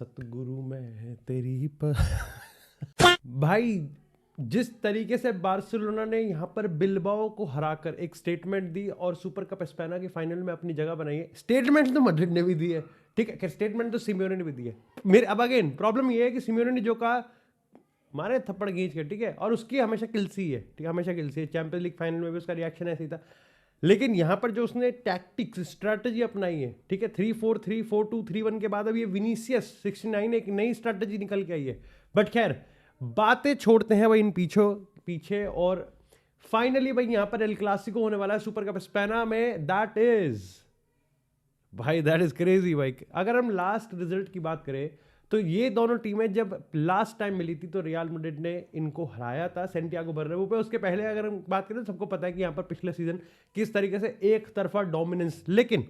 सतगुरु मैं तेरी पर भाई जिस तरीके से बार्सिलोना ने यहाँ पर बिलबाओ को हराकर एक स्टेटमेंट दी और सुपर कप स्पेना के फाइनल में अपनी जगह बनाई है। स्टेटमेंट तो मैड्रिड ने भी दी है, ठीक है, स्टेटमेंट तो सिमियोने ने भी दी है। मेरे अब अगेन प्रॉब्लम ये है कि सिमियोने ने जो कहा मारे थप्पड़ खींच के, ठीक है, और उसकी हमेशा किलसी है, ठीक है, हमेशा किलसी है। चैंपियंस लीग फाइनल में भी उसका रिएक्शन ऐसे ही था। लेकिन यहाँ पर जो उसने टैक्टिक्स स्ट्रैटेजी अपनाई है, ठीक है, 3-4-3, 4-2-3-1 के बाद अब ये विनीसियस 69 एक नई स्ट्रैटेजी निकल के आई है। बट खैर बातें छोड़ते हैं भाई इन पीछे और फाइनली भाई यहाँ पर एल क्लासिको होने वाला है सुपर कप स्पेना में। दैट इज क्रेजी भाई। अगर हम लास्ट रिजल्ट की बात करें तो ये दोनों टीमें जब लास्ट टाइम मिली थी तो रियल मैड्रिड ने इनको हराया था सेंटियागो बर्नाब्यू पे। उसके पहले अगर हम बात करें तो सबको पता है कि यहाँ पर पिछले सीजन किस तरीके से एक तरफा डोमिनेंस। लेकिन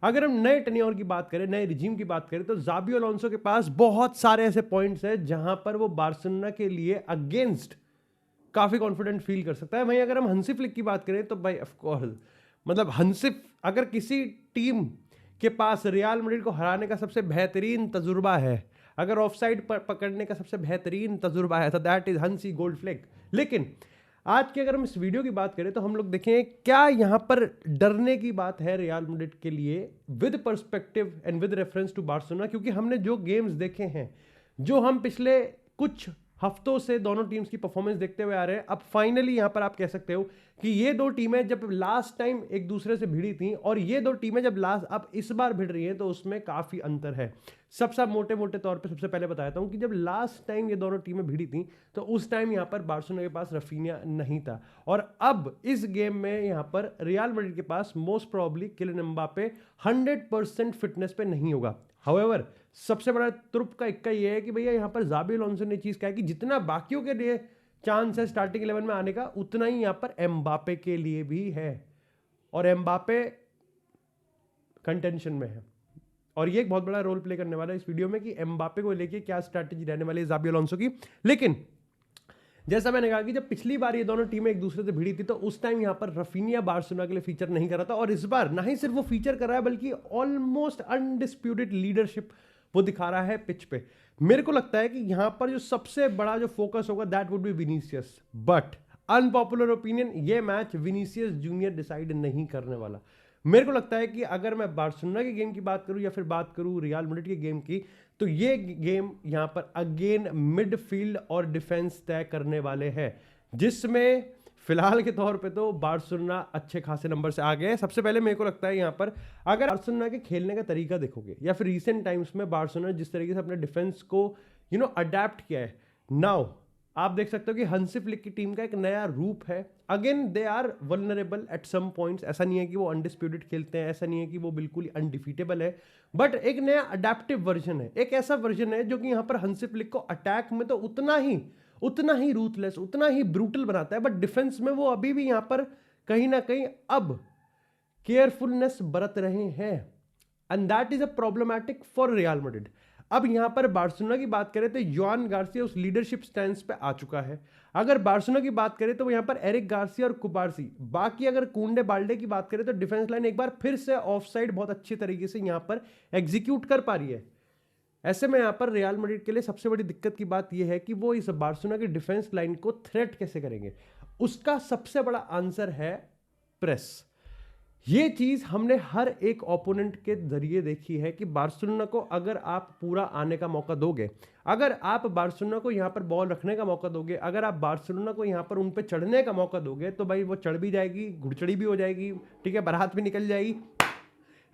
अगर हम नए टेन्योर की बात करें, नए रिजीम की बात करें, तो ज़ाबी अलोंसो के पास बहुत सारे ऐसे पॉइंट्स हैं जहां पर वो बार्सिलोना के लिए अगेंस्ट काफी कॉन्फिडेंट फील कर सकता है। वहीं अगर हम हंसी फ्लिक की बात करें तो भाई ऑफकोर्स मतलब हंसी, अगर किसी टीम के पास रियल मैड्रिड को हराने का सबसे बेहतरीन तजुर्बा है, अगर ऑफसाइड पकड़ने का सबसे बेहतरीन तजुर्बा है, तो दैट इज हंसी गोल्ड फ्लिक। लेकिन आज की अगर हम इस वीडियो की बात करें तो हम लोग देखें क्या यहां पर डरने की बात है रियल मैड्रिड के लिए with perspective and with reference to Barcelona. क्योंकि हमने जो गेम्स देखे हैं, जो हम पिछले कुछ हफ्तों से दोनों टीम्स की परफॉर्मेंस देखते हुए आ रहे हैं, अब फाइनली यहां पर आप कह सकते हो कि ये दो टीमें जब लास्ट टाइम एक दूसरे से भिड़ी थी और ये दो टीमें जब अब इस बार भिड़ रही हैं तो उसमें काफी अंतर है। सबसे मोटे मोटे तौर पे सबसे पहले बताता हूं कि जब लास्ट टाइम ये दोनों टीमें भिड़ी थी तो उस टाइम यहां पर बार्सिलोना के पास रफीनिया नहीं था, और अब इस गेम में यहां पर रियल मैड्रिड के पास most probably Kylian Mbappe 100% fitness पे नहीं होगा। हाउएवर सबसे बड़ा तुर्प का इक्का ये है कि भैया यहाँ पर ज़ाबी अलोंसो ने चीज़ कहा कि जितना बाकियों के लिए चांस है स्टार्टिंग 11 में आने का, उतना ही यहाँ पर एम्बापे के लिए भी है, और एम्बापे कंटेंशन में है। और ये एक बहुत बड़ा रोल प्ले करने वाला है इस वीडियो में कि एम्बापे को लेके क्या स्ट्रैटेजी रहने वाली है ज़ाबी अलोंसो की। लेकिन जैसा मैंने कहा कि जब पिछली बार ये दोनों टीमें एक दूसरे से भिड़ी थी तो उस टाइम यहां पर रफीनिया बार्सिलोना के लिए फीचर नहीं कर रहा था, और इस बार ना ही सिर्फ वो फीचर कर रहा है बल्कि ऑलमोस्ट अनडिस्प्यूटेड लीडरशिप वो दिखा रहा है पिच पे। मेरे को लगता है कि यहां पर जो सबसे बड़ा जो फोकस होगा that would be Vinicius. But unpopular opinion, ये मैच विनीसियस जूनियर डिसाइड नहीं करने वाला। मेरे को लगता है कि अगर मैं बार्सिलोना के गेम की बात करूं या फिर बात करूं रियल मैड्रिड के गेम की, तो ये गेम यहां पर अगेन मिडफील्ड और डिफेंस तय करने वाले हैं, जिसमें फिलहाल के तौर पे तो बार्सिलोना अच्छे खासे नंबर से आगे है। सबसे पहले मेरे को लगता है यहां पर अगर बार्सिलोना के खेलने का तरीका देखोगे या फिर रीसेंट टाइम्स में बार्सिलोना जिस तरीके से अपने डिफेंस को अडेप्ट किया है, नाउ आप देख सकते हो कि हंसी फ्लिक की टीम का एक नया रूप है। Again they are vulnerable at some points, ऐसा नहीं है कि वो अनडिस्प्यूटेड खेलते हैं, ऐसा नहीं है कि वो बिल्कुल ही अनडिफीटेबल है, बट एक नया अडेप्टिव वर्जन है, एक ऐसा वर्जन है जो कि यहां पर हंसी फ्लिक को अटैक में तो उतना ही रूथलेस, उतना ही ब्रूटल बनाता है, बट डिफेंस में वो अभी भी यहां पर कहीं ना कहीं अब केयरफुलनेस बरत रहे हैं, and that is a problematic for real Madrid. अब यहां पर बार्सिलोना की बात करें तो योहान गार्सिया उस लीडरशिप स्टैंस पे आ चुका है। अगर बार्सिलोना की बात करें तो यहां पर एरिक गार्सिया और कुबार्सी, बाकी अगर कुंडे बाल्डे की बात करें तो डिफेंस लाइन एक बार फिर से ऑफसाइड बहुत अच्छे तरीके से यहां पर एग्जीक्यूट कर पा रही है। ऐसे में यहां पर रियल मैड्रिड के लिए सबसे बड़ी दिक्कत की बात यह है कि वो इस बार्सिलोना की डिफेंस लाइन को थ्रेट कैसे करेंगे। उसका सबसे बड़ा आंसर है प्रेस। ये चीज हमने हर एक ओपोनेंट के जरिए देखी है कि बार्सिलोना को अगर आप पूरा आने का मौका दोगे, अगर आप बार्सिलोना को यहां पर बॉल रखने का मौका दोगे, अगर आप बार्सिलोना को यहां पर उन पे चढ़ने का मौका दोगे, तो भाई वो चढ़ भी जाएगी, घुड़चड़ी भी हो जाएगी, ठीक है, बारात भी निकल जाएगी,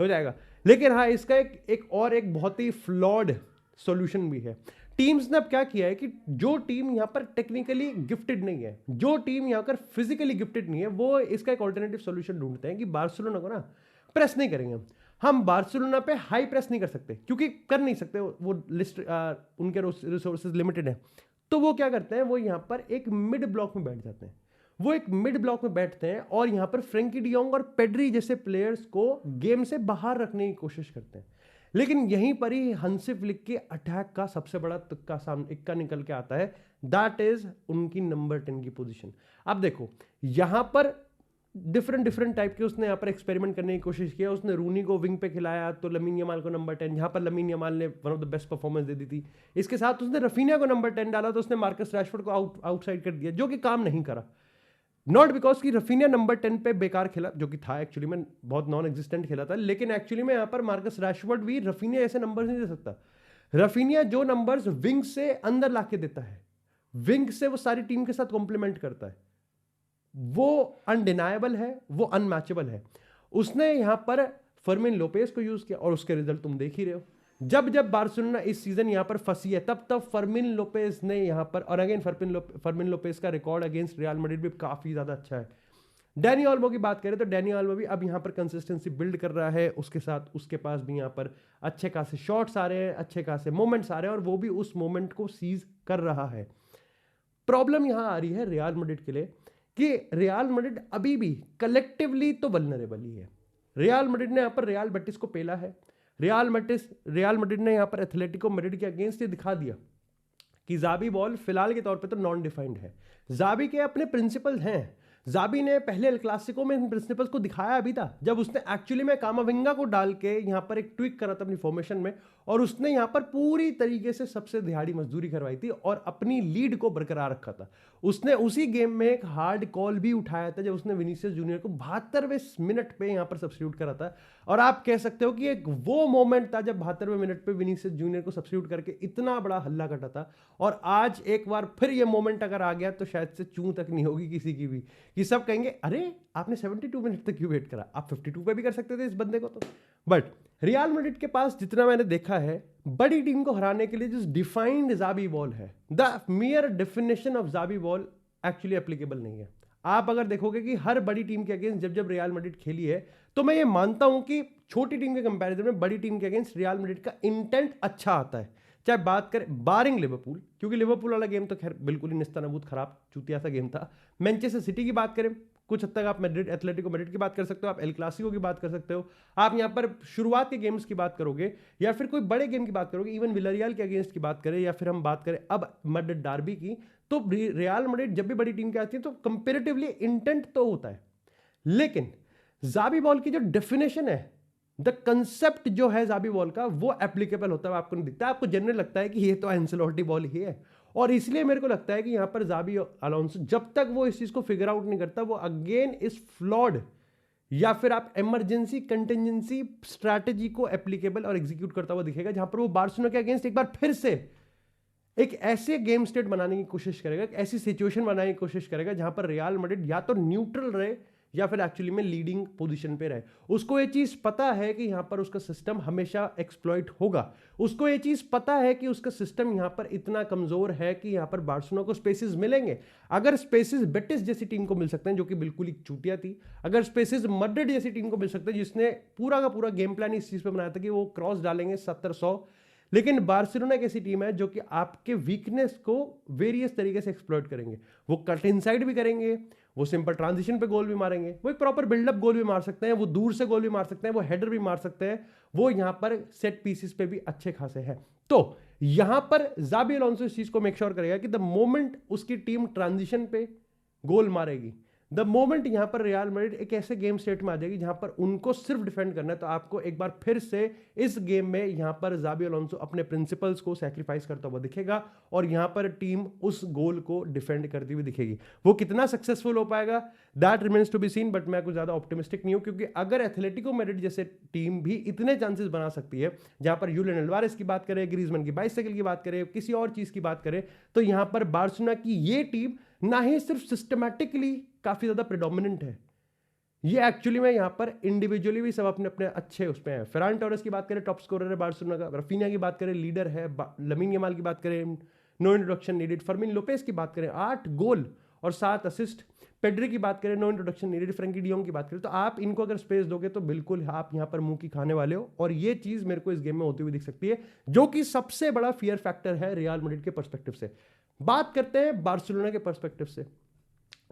हो जाएगा। लेकिन हाँ, इसका एक बहुत ही फ्लॉड सॉल्यूशन भी है। टीम्स ने अब क्या किया है कि जो टीम यहां पर टेक्निकली गिफ्टेड नहीं है, जो टीम यहां पर फिजिकली गिफ्टेड नहीं है, वो इसका एक ऑल्टरनेटिव सॉल्यूशन ढूंढते हैं कि बार्सिलोना को ना प्रेस नहीं करेंगे हम बार्सिलोना पे हाई प्रेस नहीं कर सकते क्योंकि कर नहीं सकते, वो लिस्ट उनके रिसोर्सेज लिमिटेड है। तो वो क्या करते हैं, वो यहां पर एक मिड ब्लॉक में बैठ जाते हैं, वो एक मिड ब्लॉक में बैठते हैं और यहां पर फ्रेंकी डियोंग और पेड्री जैसे प्लेयर्स को गेम से बाहर रखने की कोशिश करते हैं। लेकिन यहीं पर ही हंसी फ्लिक के अटैक का सबसे बड़ा तुक्का सामने इक्का निकल के आता है, दैट इज उनकी नंबर 10 की पोजीशन। अब देखो यहां पर डिफरेंट टाइप के उसने यहाँ पर एक्सपेरिमेंट करने की कोशिश किया। उसने रूनी को विंग पे खिलाया तो लमीन यमाल को नंबर 10, यहाँ पर लमीन यमाल ने one of the best performance दे दी थी। इसके साथ उसने रफीनिया को नंबर 10 डाला तो उसने मार्कस रैशफोर्ड को आउटसाइड कर दिया, जो कि काम नहीं करा। नॉट बिकॉज कि रफीनिया नंबर 10 पे बेकार खेला, जो कि था एक्चुअली में बहुत नॉन एग्जिस्टेंट खेला था, लेकिन एक्चुअली में यहाँ पर मार्कस रैशफोर्ड भी रफीनिया ऐसे नंबर नहीं दे सकता। रफीनिया जो नंबर्स विंग से अंदर लाके देता है, विंग से वो सारी टीम के साथ कॉम्प्लीमेंट करता है, वो अनडिनाएबल है, वो अनमैचेबल है। उसने यहां पर फर्मिन लोपेस को यूज किया और उसके रिजल्ट तुम देख ही रहे हो। जब जब बार्सिलोना इस सीजन यहां पर फंसी है तब तब फर्मिन लोपेस ने यहां पर, और अगेन फर्मिन लोपेस का रिकॉर्ड अगेंस्ट रियल मैड्रिड भी काफी ज्यादा अच्छा है। डैनी ऑल्मो की बात करें तो डैनी ऑल्मो भी अब यहां पर कंसिस्टेंसी बिल्ड कर रहा है, उसके साथ उसके पास भी यहां पर अच्छे खासे शॉट्स आ रहे हैं, अच्छे खासे मोमेंट्स आ रहे हैं और वो भी उस मोमेंट को सीज कर रहा है। प्रॉब्लम यहां आ रही है रियल मैड्रिड के लिए कि रियल मैड्रिड अभी भी कलेक्टिवली तो वल्नरेबल ही है। रियल मैड्रिड ने यहां पर रियल बेटिस को पेला है। रियल मैड्रिड ने यहां पर एथलेटिको मैड्रिड के अगेंस्ट ये दिखा दिया कि जाबी बॉल फिलहाल के तौर पे तो नॉन डिफाइंड है। जाबी के अपने प्रिंसिपल हैं। जाबी ने पहले एल क्लासिको में इन प्रिंसिपल्स को दिखाया भी था, जब उसने एक्चुअली में कामाविंगा को डाल के यहां पर एक ट्विक करा था अपनी फॉर्मेशन में, और उसने यहां पर पूरी तरीके से सबसे दिहाड़ी मजदूरी करवाई थी और अपनी लीड को बरकरार रखा था। उसने उसी गेम में एक हार्ड कॉल भी उठाया था जब उसने विनीसियस जूनियर को 72वें मिनट पे यहां पर सब्स्टिट्यूट करा था। और आप कह सकते हो कि एक वो मोमेंट था जब 72वें मिनट पे विनीसियस जूनियर को सब्स्टिट्यूट करके इतना बड़ा हल्ला कटा था। और आज एक बार फिर ये मोमेंट अगर आ गया तो शायद से चूं तक नहीं होगी किसी की भी, कि सब कहेंगे अरे आपने 72 मिनट तक क्यों वेट करा, आप 52 पे भी कर सकते थे इस बंदे को तो। बट रियल मैड्रिड के पास जितना मैंने देखा है, बड़ी टीम को हराने के लिए जो डिफाइंड जाबी बॉल है, the mere definition of Xabi ball actually applicable नहीं है। आप अगर देखोगे कि हर बड़ी टीम के अगेंस्ट जब जब रियल मैड्रिड खेली है, तो मैं ये मानता हूं कि छोटी टीम के कंपैरिजन में बड़ी टीम के अगेंस्ट रियल मैड्रिड का इंटेंट अच्छा आता है। चाहे बात करें बारिंग लिवरपूल, क्योंकि लिवरपूल वाला गेम तो खैर बिल्कुल ही निस्तानाबूद खराब चूतिया सा गेम था। मैनचेस्टर सिटी की बात करें, कुछ हद तक आप मैड्रिड एथलेटिको मैड्रिड की बात कर सकते हो, आप एल क्लासिको की बात कर सकते हो, आप यहां पर शुरुआत के गेम्स की बात करोगे या फिर कोई बड़े गेम की बात करोगे, इवन विलारियल के अगेंस्ट की बात करें, या फिर हम बात करें अब मैड्रिड डार्बी की, तो रियल मैड्रिड जब भी बड़ी टीम की आती है तो कंपेरेटिवली इंटेंट तो होता है, लेकिन जाबी बॉल की जो डेफिनेशन है, द कंसेप्ट जो है जाबी बॉल का, वो एप्लीकेबल होता है आपको नहीं दिखता। आपको जनरल लगता है कि ये तो एंसेलोटी बॉल ही है, और इसलिए मेरे को लगता है कि यहां पर जाबी अलोंसो जब तक वो इस चीज को फिगर आउट नहीं करता, वो अगेन इस फ्लॉड या फिर आप इमरजेंसी कंटिजेंसी स्ट्रैटेजी को एप्लीकेबल और एग्जीक्यूट करता हुआ दिखेगा, जहां पर वो बार्सिलोना के अगेंस्ट एक बार फिर से एक ऐसे गेम स्टेट बनाने की कोशिश करेगा, एक ऐसी सिचुएशन बनाने की कोशिश करेगा जहां पर रियल मैड्रिड या तो न्यूट्रल रहे या फिर एक्चुअली में लीडिंग पोजीशन पे रहे। उसको ये चीज पता है कि यहां पर उसका सिस्टम हमेशा एक्सप्लॉइट होगा। उसको ये चीज पता है कि उसका सिस्टम यहां पर इतना कमजोर है कि यहां पर बार्सिलोना को स्पेसेस मिलेंगे। अगर स्पेसेस बेटिस जैसी टीम को मिल सकते हैं, जो कि बिल्कुल ही चूतिया थी, अगर स्पेसेस मैड्रिड जैसी टीम को मिल सकते हैं जिसने पूरा का पूरा गेम प्लान इस चीज पे बनाया था कि वो क्रॉस डालेंगे 70-100, लेकिन बार्सिलोना एक ऐसी टीम है जो कि आपके वीकनेस को वेरियस तरीके से एक्सप्लॉइट करेंगे। वो कट इनसाइड भी करेंगे, वो सिंपल ट्रांजिशन पे गोल भी मारेंगे, वो एक प्रॉपर बिल्डअप गोल भी मार सकते हैं, वो दूर से गोल भी मार सकते हैं, वो हेडर भी मार सकते हैं, वो यहां पर सेट पीसेस पे भी अच्छे खासे हैं। तो यहां पर जाबी अलोंसो इस चीज को मेक श्योर करेगा कि द मोमेंट उसकी टीम ट्रांजिशन पे गोल मारेगी, द मोमेंट यहां पर रियल मैड्रिड एक ऐसे गेम स्टेट में आ जाएगी जहां पर उनको सिर्फ डिफेंड करना है, तो आपको एक बार फिर से इस गेम में यहां पर जाबी अलोंसो अपने प्रिंसिपल्स को सैक्रिफाइस करता हुआ दिखेगा और यहां पर टीम उस गोल को डिफेंड करती हुई दिखेगी। वो कितना सक्सेसफुल हो पाएगा, that remains to be seen, but मैं कुछ ज्यादा ऑप्टिमिस्टिक नहीं हूं, क्योंकि अगर एथलेटिको मैड्रिड जैसे टीम भी इतने चांसेस बना सकती है, जहां पर यूलियन अल्वारेस की बात करें, ग्रीजमैन की बाइसाइकिल की बात करें, किसी और चीज की बात करें, तो यहां पर बार्सिलोना की ये टीम ना ही सिर्फ सिस्टमैटिकली काफी ज्यादा प्रेडोमिनेंट है, ये एक्चुअली में यहां पर इंडिविजुअली भी सब अपने अपने अच्छे उसमें है। फेरान टोरेस की बात करें, टॉप स्कोरर है बार्सिलोना का, रफीनिया की बात करें, लीडर है, लमीन यमाल की बात करें, no introduction needed, Fermin Lopez की बात करें 8 गोल और 7 असिस्ट, पेड्री की बात करें, no introduction needed, Frenkie de Jong की बात करें, तो आप इनको अगर स्पेस दोगे तो बिल्कुल आप यहां पर मुंह की खाने वाले हो, और ये चीज मेरे को इस गेम में होती हुई दिख सकती है, जो कि सबसे बड़ा फियर फैक्टर है रियल मैड्रिड के पर्सपेक्टिव से। बात करते हैं बार्सिलोना के पर्सपेक्टिव से।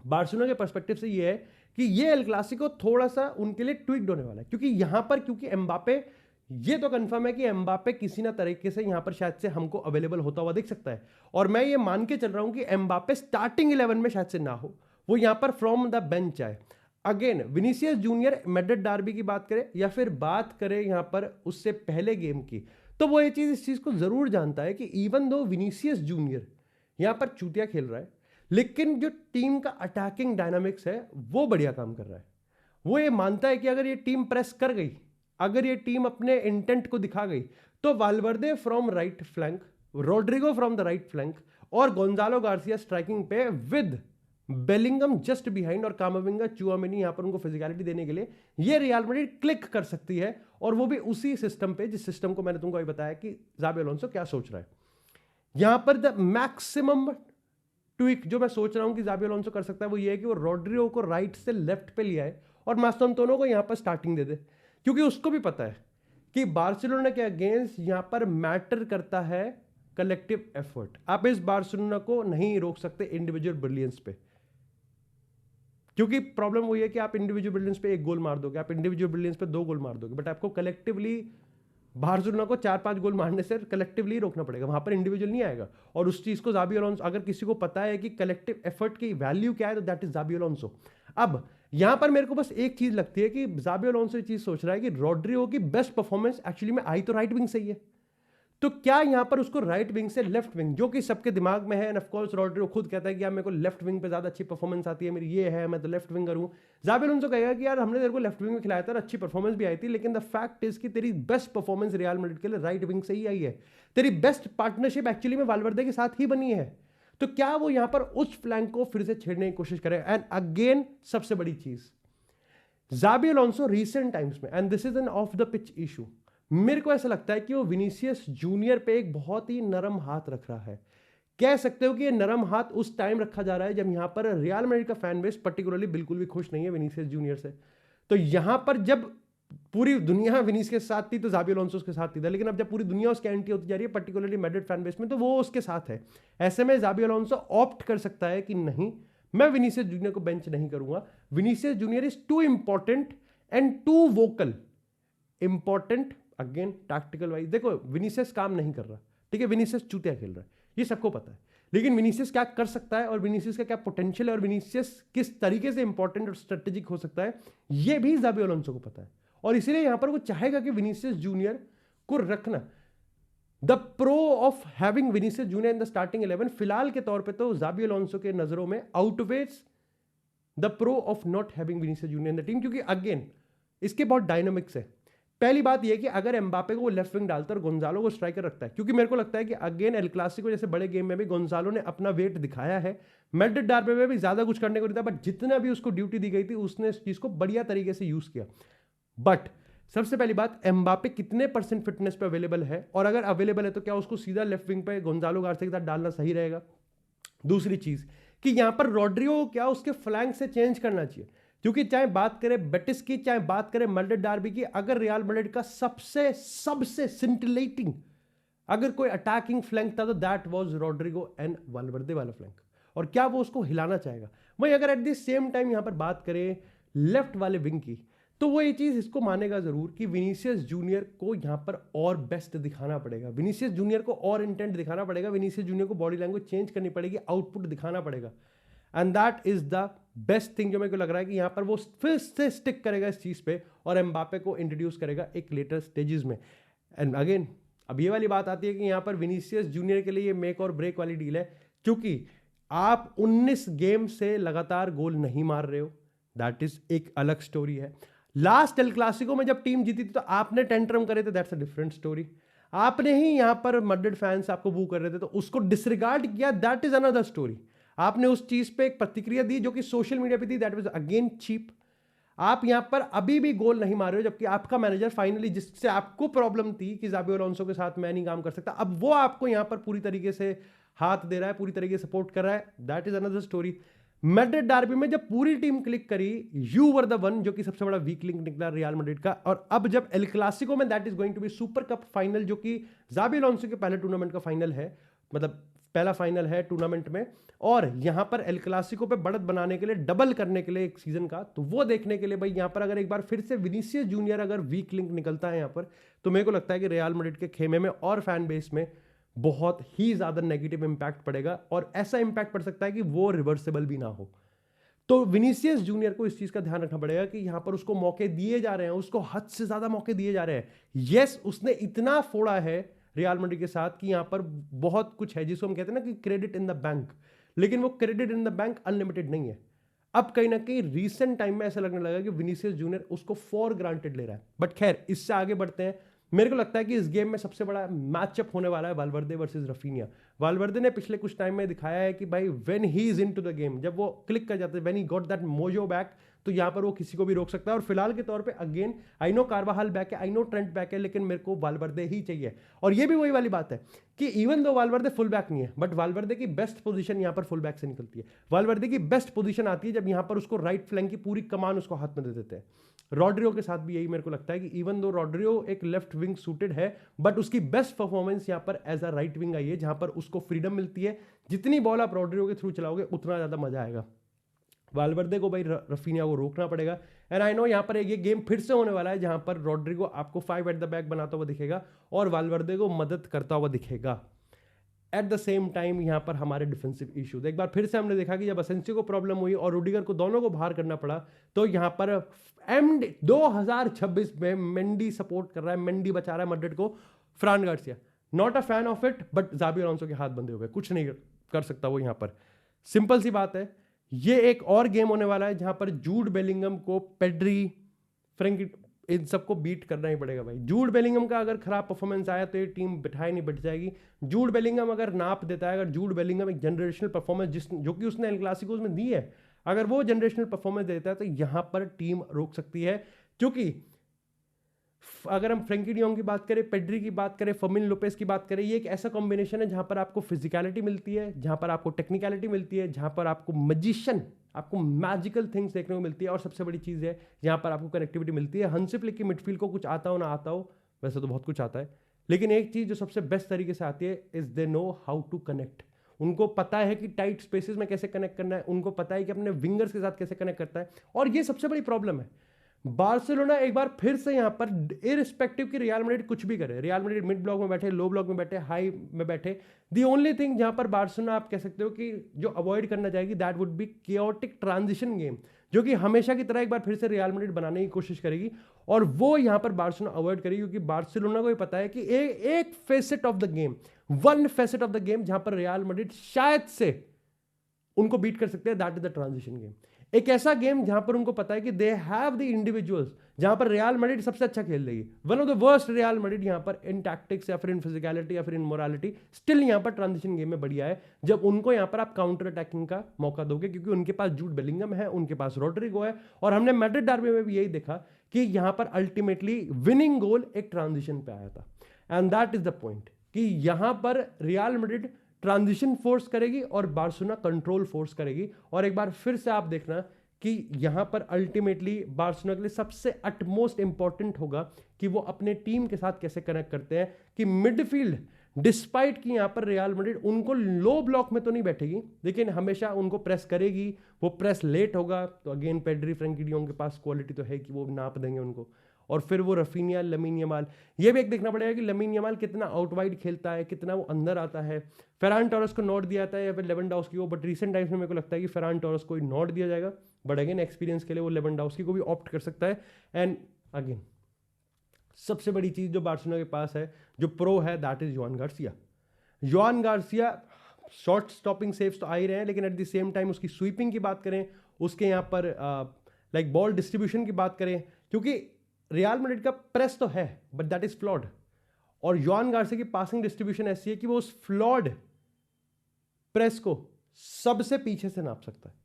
बार्सिलोना के पर्सपेक्टिव से ये है कि ये एल क्लासिको थोड़ा सा उनके लिए ट्विक्ड होने वाला है, क्योंकि यहां पर क्योंकि एम्बापे, ये तो कंफर्म है कि एम्बापे किसी ना तरीके से यहां पर शायद से हमको अवेलेबल होता हुआ दिख सकता है, और मैं ये मान के चल रहा हूं कि एम्बापे स्टार्टिंग 11 में शायद से ना हो, वो यहां पर फ्रॉम द बेंच आए। Again Vinicius junior Madrid Derby की बात करें या फिर बात करें यहां पर उससे पहले गेम की, तो वो ये चीज इस चीज को जरूर जानता है कि इवन दो विनीसियस जूनियर यहां पर चूतिया खेल रहा है, लेकिन जो टीम का अटैकिंग डायनामिक्स है वो बढ़िया काम कर रहा है। वो ये मानता है कि अगर ये टीम प्रेस कर गई, अगर ये टीम अपने इंटेंट को दिखा गई, तो Valverde from right flank, Rodrigo from the right flank और गोंजालो गार्सिया स्ट्राइकिंग पे विद बेलिंगम जस्ट बिहाइंड और कामाविंगा चुआमेनी यहां पर उनको फिजिकलिटी देने के लिए ये रियल मैड्रिड क्लिक कर सकती है, और वो भी उसी सिस्टम पे जिस सिस्टम को मैंने तुमको अभी बताया कि ज़ाबी अलोंसो क्या सोच रहा है। यहां पर द मैक्सिमम ट्विक जो मैं सोच रहा हूं कि ज़ाबी अलोंसो कर सकता है वो ये है कि वो रोड्रिगो को राइट से लेफ्ट पे लिया है और मास्तानतोनो को यहां पर स्टार्टिंग दे दे, क्योंकि उसको भी पता है कि बार्सिलोना के अगेंस्ट यहां पर मैटर करता है कलेक्टिव एफर्ट। आप इस बार्सिलोना को नहीं रोक सकते इंडिविजुअल ब्रिलियंस पे, क्योंकि प्रॉब्लम वही है कि आप इंडिविजुअल ब्रिलियंस पे एक गोल मार दोगे, आप इंडिविजुअल ब्रिलियंस पे 2 गोल मार दोगे, बट आपको कलेक्टिवली बार्सिलोना को 4-5 गोल मारने से कलेक्टिवली रोकना पड़ेगा, वहां पर इंडिविजुअल नहीं आएगा। और उस चीज को ज़ाबी अलोंसो, अगर किसी को पता है कि कलेक्टिव एफर्ट की वैल्यू क्या है तो दैट इज ज़ाबी अलोंसो। अब यहां पर मेरे को बस एक चीज लगती है कि ज़ाबी अलोंसो ये चीज सोच रहा है कि रोड्रिगो की बेस्ट परफॉर्मेंस एक्चुअली में आई तो राइट विंग से ही है, तो क्या यहां पर उसको राइट विंग से लेफ्ट विंग, जो कि सबके दिमाग में है, एंड ऑफ कोर्स रोड्रिगो खुद कहता है कि यार मेरे को लेफ्ट विंग पे ज्यादा अच्छी परफॉर्मेंस आती है, मेरी ये है, मैं तो लेफ्ट विंगर हूं। ज़ाबी अलोंसो कहेगा कि यार हमने तेरे को लेफ्ट विंग में खिलाया था, अच्छी परफॉर्मेंस भी आई थी, लेकिन द फैक्ट इज कि तेरी बेस्ट परफॉर्मेंस रियल मैड्रिड के लिए राइट विंग से ही आई है, तेरी बेस्ट पार्टनरशिप एक्चुअली में वाल्वर्दे के साथ ही बनी है। तो क्या वो यहां पर उस फ्लैंक को फिर से छेड़ने की कोशिश करे? एंड अगेन सबसे बड़ी चीज, ज़ाबी अलोंसो रीसेंट टाइम्स में, and this is an of the pitch issue, मेरे को ऐसा लगता है कि वो विनीसियस जूनियर पे एक बहुत ही नरम हाथ रख रहा है। कह सकते हो कि ये नरम हाथ उस टाइम रखा जा रहा है जब यहां पर रियल मैड्रिड का फैन बेस पर्टिकुलरली बिल्कुल भी खुश नहीं है विनीसियस जूनियर से। तो यहां पर जब पूरी दुनिया विनीसियस के साथ थी तो ज़ाबी अलोंसो उसके साथ थी, लेकिन अब जब पूरी दुनिया उसके एंटी होती जा रही है पर्टिकुलरली मैड्रिड फैन बेस में, तो वो उसके साथ है। ऐसे में ज़ाबी अलोंसो ऑप्ट कर सकता है कि नहीं, मैं विनीसियस जूनियर को बेंच नहीं करूंगा, Vinicius Junior is too important and too vocal. Important again tactical wise, देखो विनीसियस काम नहीं कर रहा, ठीक है, विनीसियस चूतिया खेल रहा है, ये सबको पता है, लेकिन विनीसियस क्या कर सकता है और विनीसियस का क्या पोटेंशियल है और विनीसियस किस तरीके से इंपॉर्टेंट और स्ट्रेटेजिक हो सकता है, ये भी ज़ाबी अलोंसो को पता है। और इसीलिए यहां पर वो चाहेगा कि विनीसियस जूनियर को रखना। The pro of having Vinicius junior in the starting 11 फिलहाल के तौर पे तो ज़ाबी अलोंसो के नजरों में outweighs the pro of not having Vinicius junior in the team, क्योंकि अगेन इसके बहुत डायनामिक्स है। पहली बात यह कि अगर एम्बापे को वो लेफ्ट विंग डालता है और गोंजालो को स्ट्राइकर रखता है, क्योंकि मेरे को लगता है कि अगेन एल क्लासिको जैसे बड़े गेम में भी गोंजालो ने अपना वेट दिखाया है, मैड्रिड डार्बी में भी ज्यादा कुछ करने को नहीं था, बट जितना भी उसको ड्यूटी दी गई थी उसने इस चीज को बढ़िया तरीके से यूज किया। बट सबसे पहली बात, एम्बापे कितने परसेंट फिटनेस पे अवेलेबल है, और अगर अवेलेबल है तो क्या उसको सीधा लेफ्ट विंग पे गोंजालो गार्सिया के साथ डालना सही रहेगा? दूसरी चीज कि यहां पर रोड्रिगो को क्या उसके फ्लैंक से चेंज करना चाहिए, क्योंकि चाहे बात करें बेटिस की, चाहे बात करें मैड्रिड डार्बी की, अगर रियल मैड्रिड का सबसे सिंटिलेटिंग अगर कोई अटैकिंग फ्लैंक था तो दैट वाज रोड्रिगो एंड वाल्वर्दे वाला फ्लैंक, और क्या वो उसको हिलाना चाहेगा? वहीं अगर एट द सेम टाइम यहां पर बात करें लेफ्ट वाले विंग की, तो वो ये चीज इसको मानेगा जरूर कि विनीसियस जूनियर को यहां पर और बेस्ट दिखाना पड़ेगा, विनीसियस जूनियर को और इंटेंट दिखाना पड़ेगा, विनीसियस जूनियर को बॉडी लैंग्वेज चेंज करनी पड़ेगी, आउटपुट दिखाना पड़ेगा, and that is the best thing जो मेरे को लग रहा है कि यहां पर वो फिर से स्टिक करेगा इस चीज पे और एम्बापे को इंट्रोड्यूस करेगा एक लेटर स्टेजेस में। एंड अगेन अब ये वाली बात आती है कि यहां पर विनीसियस जूनियर के लिए ये मेक और ब्रेक वाली डील है, क्योंकि आप 19 गेम से लगातार गोल नहीं मार रहे हो, दैट इज एक अलग स्टोरी है। लास्ट एल क्लासिको में जब टीम जीती थी तो आपने टेंट्रम करे थे, दैट्स अ डिफरेंट स्टोरी। आपने ही यहां पर मैड्रिड फैंस आपको बू कर रहे थे तो उसको डिसरिगार्ड किया, दैट इज अनदर स्टोरी। आपने उस चीज पे एक प्रतिक्रिया दी जो कि सोशल मीडिया पे थी, दैट वाज अगेन चीप। आप यहां पर अभी भी गोल नहीं मार रहे हो, जबकि आपका मैनेजर फाइनली, जिससे आपको प्रॉब्लम थी कि ज़ाबी अलोंसो के साथ मैं नहीं काम कर सकता, अब वो आपको यहां पर पूरी तरीके से हाथ दे रहा है, पूरी तरीके से सपोर्ट कर रहा है, that is another story. Madrid derby में जब पूरी टीम क्लिक करी, यू वर द वन, जो कि सबसे बड़ा वीक लिंक निकला रियल मैड्रिड का। और अब जब एल क्लासिको में, that is going to be super cup final, जो कि ज़ाबी अलोंसो के पहले टूर्नामेंट का फाइनल है, मतलब पहला फाइनल है टूर्नामेंट में, और यहां पर एल क्लासिको पे बढ़त बनाने के लिए, डबल करने के लिए एक सीजन का, तो वो देखने के लिए भाई यहां पर अगर एक बार फिर से विनीसियस जूनियर अगर वीक लिंक निकलता है यहां पर, तो मेरे को लगता है कि रियल मैड्रिड के खेमे में और फैन बेस में बहुत ही ज्यादा नेगेटिव इंपैक्ट पड़ेगा, और ऐसा इंपैक्ट पड़ सकता है कि वो रिवर्सेबल भी ना हो। तो विनीसियस जूनियर को इस चीज का ध्यान रखना पड़ेगा कि यहां पर उसको मौके दिए जा रहे हैं, उसको हद से ज्यादा मौके दिए जा रहे हैं। यस, उसने इतना फोड़ा है रियल मैड्रिड के साथ कि यहां पर बहुत कुछ है जिसको हम कहते हैं ना कि क्रेडिट इन द बैंक, लेकिन वो credit in the bank unlimited नहीं है। अब कहीं ना कहीं रीसेंट टाइम में ऐसा लगने लगा कि विनीसियस जूनियर उसको फॉर ग्रांटेड ले रहा है। बट खैर, इससे आगे बढ़ते हैं। मेरे को लगता है कि इस गेम में सबसे बड़ा मैचअप होने वाला है वाल्वर्दे वर्सेस रफीनिया। वाल्वर्दे ने पिछले कुछ टाइम में दिखाया है कि भाई when he is into the game, जब वो क्लिक कर जाते हैं, when he got that mojo back, तो यहां पर वो किसी को भी रोक सकता है। और फिलहाल के तौर पे अगेन आई नो कार्वाहाल बैक है, आई नो ट्रेंट बैक है, लेकिन मेरे को वाल्वर्दे ही चाहिए। और ये भी वही वाली बात है कि इवन दो वाल्वर्दे फुल बैक नहीं है, बट वाल्वर्दे की बेस्ट पोजीशन यहां पर फुल बैक से निकलती है। वाल्वर्दे की बेस्ट पोजीशन आती है जब यहां पर उसको राइट फ्लैंक की पूरी कमान उसको हाथ में दे देते हैं। रॉड्रियो के साथ भी यही मेरे को लगता है कि इवन दो रॉड्रियो एक लेफ्ट विंग सूटेड है, बट उसकी बेस्ट परफॉर्मेंस यहां पर एज अ राइट विंग आई है, जहां पर उसको फ्रीडम मिलती है। जितनी बॉल आप रॉड्रियो के थ्रू चलाओगे उतना ज्यादा मजा आएगा। वाल्वर्दे को भाई रफीनिया को रोकना पड़ेगा। एंड आई नो यहाँ पर ये गेम फिर से होने वाला है जहां पर रॉड्रिगो आपको 5 एट द बैक बनाता हुआ दिखेगा और वाल्वर्दे को मदद करता हुआ दिखेगा। एट द सेम टाइम यहाँ पर हमारे डिफेंसिव इश्यूज, एक बार फिर से हमने देखा कि जब असेंसियो को प्रॉब्लम हुई और रूडिगर को दोनों को बाहर करना पड़ा, तो यहाँ पर 2026 में मेंडी सपोर्ट कर रहा है, मेंडी बचा रहा है मैड्रिड को। Fran Garcia not a fan of it, but Xabi Alonso के हाथ बंधे हुए, कुछ नहीं कर सकता वो यहाँ पर। सिंपल सी बात है। ये एक और गेम होने वाला है जहां पर जूड बेलिंगम को पेड्री, फ्रैंकी, इन सबको बीट करना ही पड़ेगा भाई। जूड बेलिंगम का अगर खराब परफॉर्मेंस आया तो ये टीम बिठाए नहीं बैठ जाएगी। जूड बेलिंगम अगर नाप देता है, अगर जूड बेलिंगम एक जनरेशनल परफॉर्मेंस जो कि उसने एल क्लासिकोस में दी है, अगर वो जनरेशनल परफॉर्मेंस देता है तो यहां पर टीम रोक सकती है। क्योंकि अगर हम फ्रैंकी डियोंग की बात करें, पेड्री की बात करें, फर्मिन लोपेस की बात करें, ये एक ऐसा कॉम्बिनेशन है जहां पर आपको फिजिकलिटी मिलती है, जहां पर आपको टेक्निकलिटी मिलती है, जहां पर आपको मैजिशियन, आपको मैजिकल थिंग्स देखने को मिलती है, और सबसे बड़ी चीज़ है यहाँ पर आपको कनेक्टिविटी मिलती है। हंसी फ्लिक की मिडफील्ड को कुछ आता हो ना आता हो, वैसे तो बहुत कुछ आता है, लेकिन एक चीज़ जो सबसे बेस्ट तरीके से आती है is they know how to connect. उनको पता है कि टाइट स्पेसेस में कैसे कनेक्ट करना है, उनको पता है कि अपने विंगर्स के साथ कैसे कनेक्ट करता है। और ये सबसे बड़ी प्रॉब्लम है। बार्सिलोना एक बार फिर से यहां पर इररिस्पेक्टिव कि रियल मैड्रिड कुछ भी करे, रियल मैड्रिड मिड ब्लॉक में बैठे, लो ब्लॉक में बैठे, हाई में बैठे, दी ओनली थिंग जहां पर बार्सिलोना आप कह सकते हो कि जो अवॉइड करना चाहेगी that would be chaotic transition game, जो कि हमेशा की तरह एक बार फिर से रियल मैड्रिड बनाने की कोशिश करेगी, और वो यहां पर बार्सिलोना अवॉइड करेगी। क्योंकि बार्सिलोना को ये पता है कि एक facet of the game, one facet of the game जहां पर रियल मैड्रिड शायद से उनको बीट कर सकते हैं, that is the transition game. एक ऐसा गेम जहां पर उनको पता है कि दे हैव द इंडिविजुअल्स, जहां पर रियल मैड्रिड सबसे अच्छा खेल देगी। One of the worst real Madrid यहां पर इन टैक्टिक्स या फिर इन फिजिकलिटी या फिर इन मोरालिटी, स्टिल यहां पर ट्रांजिशन गेम में बढ़िया है जब उनको यहां पर आप काउंटर अटैकिंग का मौका दोगे, क्योंकि उनके पास जूड बेलिंगम है, उनके पास रॉड्रिगो है, और हमने मैड्रिड डर्बी में भी यही देखा कि यहां पर अल्टीमेटली विनिंग गोल एक ट्रांजिशन पे आया था। And that is the point कि यहां पर रियल मैड्रिड ट्रांजिशन फोर्स करेगी और बार्सिलोना कंट्रोल फोर्स करेगी। और एक बार फिर से आप देखना कि यहां पर अल्टीमेटली बार्सिलोना के लिए सबसे अटमोस्ट इंपॉर्टेंट होगा कि वो अपने टीम के साथ कैसे कनेक्ट करते हैं, कि मिडफील्ड डिस्पाइट कि यहां पर रियल मैड्रिड उनको लो ब्लॉक में तो नहीं बैठेगी, लेकिन हमेशा उनको प्रेस करेगी। वो प्रेस लेट होगा तो अगेन पेड्री, फ्रैंकी डियोंग के पास क्वालिटी तो है कि वो नाप देंगे उनको। और फिर वो रफीनिया, लमीन यमाल, ये भी एक देखना पड़ेगा कि लमीन यमाल कितना आउटवाइड खेलता है, कितना वो अंदर आता है। फेरान टोरेस को नॉट दिया था या फिर लेवेंडोव्स्की को, बट रिसेंट टाइम्स में मेरे को लगता है कि फेरान टोरेस को नॉट दिया जाएगा, बट अगेन एक्सपीरियंस के लिए वो लेवेंडोव्स्की को भी ऑप्ट कर सकता है। एंड अगेन सबसे बड़ी चीज जो बार्सिलोना के पास है, जो प्रो है, that is Joan Garcia. Joan Garcia short stopping saves तो आ ही रहे हैं, लेकिन एट द सेम टाइम उसकी स्वीपिंग की बात करें, उसके यहाँ पर लाइक बॉल डिस्ट्रीब्यूशन की बात करें, क्योंकि रियल मैड्रिड का प्रेस तो है बट दैट इज फ्लॉड, और योहान गार्सिया की पासिंग डिस्ट्रीब्यूशन ऐसी है कि वो उस फ्लॉड प्रेस को सबसे पीछे से नाप सकता है।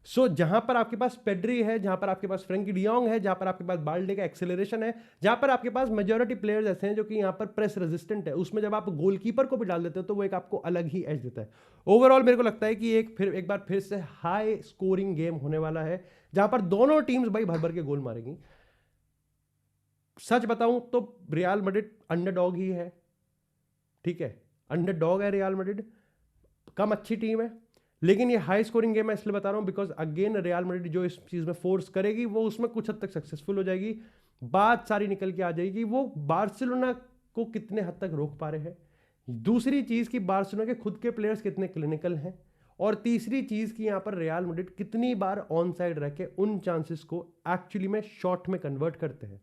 सो जहां पर आपके पास पेड्री है, जहां पर आपके पास फ्रैंकी डियोंग है, जहां पर आपके पास बाल्डे का एक्सेलरेशन है, जहां पर आपके पास मेजॉरिटी प्लेयर्स ऐसे हैं जो कि यहां पर प्रेस रेजिस्टेंट है, उसमें जब आप गोलकीपर को भी डाल देते हो तो वो एक आपको अलग ही एज देता है। ओवरऑल मेरे को लगता है कि एक बार फिर से हाई स्कोरिंग गेम होने वाला है, जहां पर दोनों टीम्स भाई भर भर के गोल मारेंगी। सच बताऊं तो रियल मैड्रिड अंडरडॉग ही है, ठीक है, अंडरडॉग है रियल मैड्रिड, कम अच्छी टीम है, लेकिन ये हाई स्कोरिंग गेम है इसलिए बता रहा हूं बिकॉज अगेन रियल मैड्रिड जो इस चीज में फोर्स करेगी वो उसमें कुछ हद तक सक्सेसफुल हो जाएगी। बात सारी निकल के आ जाएगी वो बार्सिलोना को कितने हद तक रोक पा रहे हैं, दूसरी चीज कि बार्सिलोना के खुद के प्लेयर्स कितने क्लिनिकल हैं, और तीसरी चीज कि यहाँ पर रियल मैड्रिड कितनी बार ऑन साइड रह के उन चांसेस को एक्चुअली में शॉट में कन्वर्ट करते हैं।